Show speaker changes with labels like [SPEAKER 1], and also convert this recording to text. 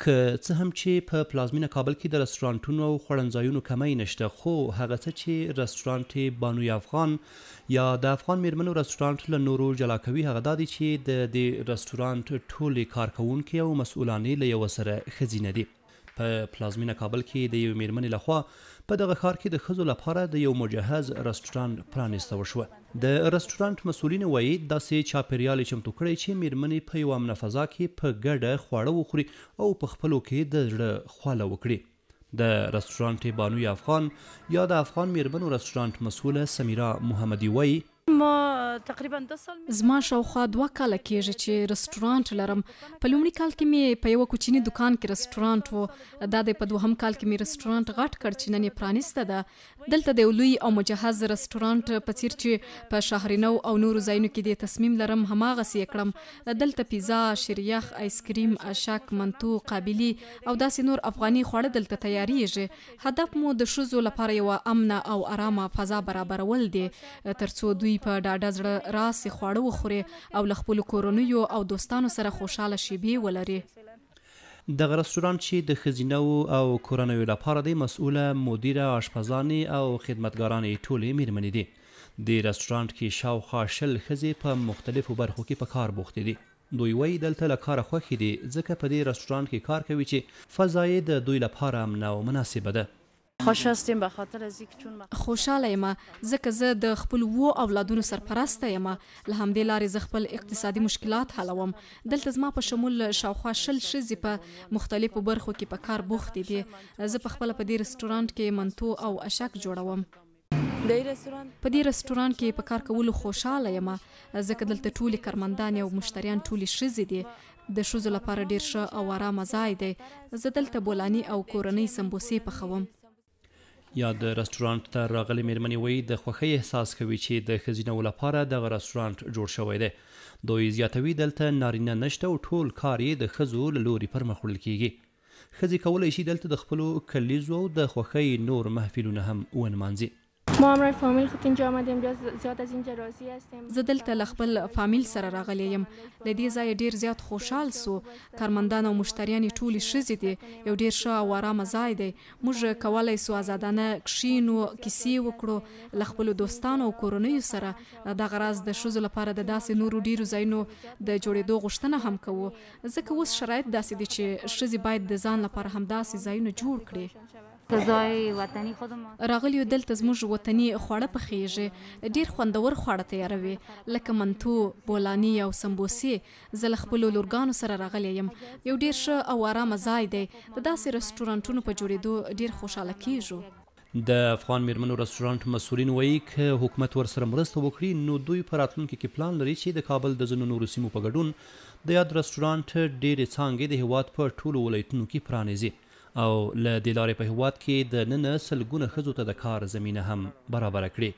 [SPEAKER 1] که څه هم چې په پلازمینه کابل کې د رستورانتونو او خوړنځایونو کمی نشته، خو هغه څه چې رستورانت بانوی افغان یا د افغان میرمنو رستورانت له نورو جلا کوي هغه دا دی چې د دې رستورانت ټولې کارکوونکي او مسؤلانې له یوه سره ښځینه دي. په پلازمینه کابل کې د یوې میرمنې لخوا په دغه ښار کې د ښځو لپاره د یو مجهز رستورانت پرانیسته وشوه. د رستورانت مسؤلین وایي داسې چاپیریال یې چمتو کړی چې میرمنې په یوه امنه فضا کې په ګډه خواړه وخوري او په خپلو کې د زړه خواله وکړي. د رستورانت بانوی افغان یا د افغان میرمنو رستورانت مسؤله سمیرا محمدي وایي
[SPEAKER 2] ما تقریبا 2 سال
[SPEAKER 3] زما شاوخوا 2 کاله کېږي چې رستورانت لرم. په لومړي کال کې مې په یوه کوچني دکان کې رستورانت و، دا د په دوهم کال کې مې رستورانت غټ کړ چې نن یې پرانیسته ده. دلته د یو لوی او مجهز رستورانت په څیر چې په شهرینو او نورو ځایونو کې د تصمیم لرم هماغسې یې کړم. دلته پیزا، شیریخ، آیسکریم، اشک، منتو، قابلي او داسې نور افغاني خواړه دلته تیاریږي. هدف مو د ښځو لپاره یوه امنه او ارامه فضا برابرول دی ترڅو دوی په ډاډه زړه راسي خواړه وخوري او له خپلو کورنیو او دوستانو سره خوشحاله شیبې ولري.
[SPEAKER 1] دغه رستورانت چې د ښځینو او کورنیو لپاره دی مسؤله مدیره، اشپزانې او خدمتګارانې ټولې میرمنې دي. د رستورانت کې شاوخوا 20 ښځې په مختلفو برخو کې په کار بوختې دي. دوی وایي دلته له کاره خوښې دي ځکه په دې رستورانت کې کار کوي چې فضا یې د دوی لپاره امنه او مناسبه ده.
[SPEAKER 2] خوش هستیم به خاطر از اینکه چون
[SPEAKER 3] خوشحاله یم ځکه زه د خپل وو اولادونو سرپرسته یم. له همدې لارې زه خپل اقتصادي مشکلات حلوم. دلته زما په شمول شاوخوا 20 ښځې په مختلفو برخو کې په کار بوختې دي. زه په خپله په دې رستورانت کې منتو او اشک جوړوم. په دې رستورانت کې په کار کولو خوشحاله یم ځکه دلته ټولې کارمندانې او مشتریان ټولې ښځې دي. د ښځو لپاره ډیر ښه او ارامه ځای دی. زه دلته بولاني او کورنۍ سمبوسې پخوم.
[SPEAKER 1] یا د رستورانت ته راغلي میرمنې وایي د خوښۍ احساس کوي چې د ښځینو لپاره دغه رستورانت جوړ شوی دی. دوی زیاتوي دلته نارینه نشته او ټول کار یې د ښځو له لوري پرمخ وړل کیږي. ښځې کولی شي دلته د خپلو کلیزو او د خوښۍ نور محفلونه هم ونمانځي.
[SPEAKER 4] ما همراه فامیل خود اینجا آمدیم، زیاد از اینجا راضی هستیم.
[SPEAKER 3] زه دلته له خپل فامیل سره راغلی یم. له دې ځایه ډیر زیات خوشحال سو. کارمندان او مشتریان ټولې ښځې دي. یو ډیر ښه او ارامه ځای دی. موږ کولی سو ازادانه کښینو، کیسې وکړو له خپلو دوستانو او کورنیو سره. دغه راز د ښځو لپاره د داسې نورو ډیرو ځایونو د جوړېدو غوښتنه هم کوو ځکه اوس شرایط داسې دي چې ښځې باید د ځان لپاره همداسې ځایونه جوړ کړي. راغلیو دلته زموږ وطني خواړه پخیږي. ډیر خوندور خواړه تیاروي لکه منتو، بولاني او سمبوسې. زه له خپلو لورګانو سره راغلی یم. یو ډیر ښه او ارامه ځای دی. د داسې رستورانتونو په جوړېدو ډیر خوشحاله کیږو.
[SPEAKER 1] د افغان میرمنو رستورانت مسؤلین وایي که حکومت ورسره مرسته وکړي نو دوی په راتلونکي کې پلان لري چې د کابل د ځینو نورو سیمو په ګډون د یاد رستورانت ډیرې څانګې د هیواد په ټولو ولایتونو کې پرانیزي او له دې لارې په هیواد کې د ننه سلګونه ښځو ته د کار زمینه هم برابره کړي.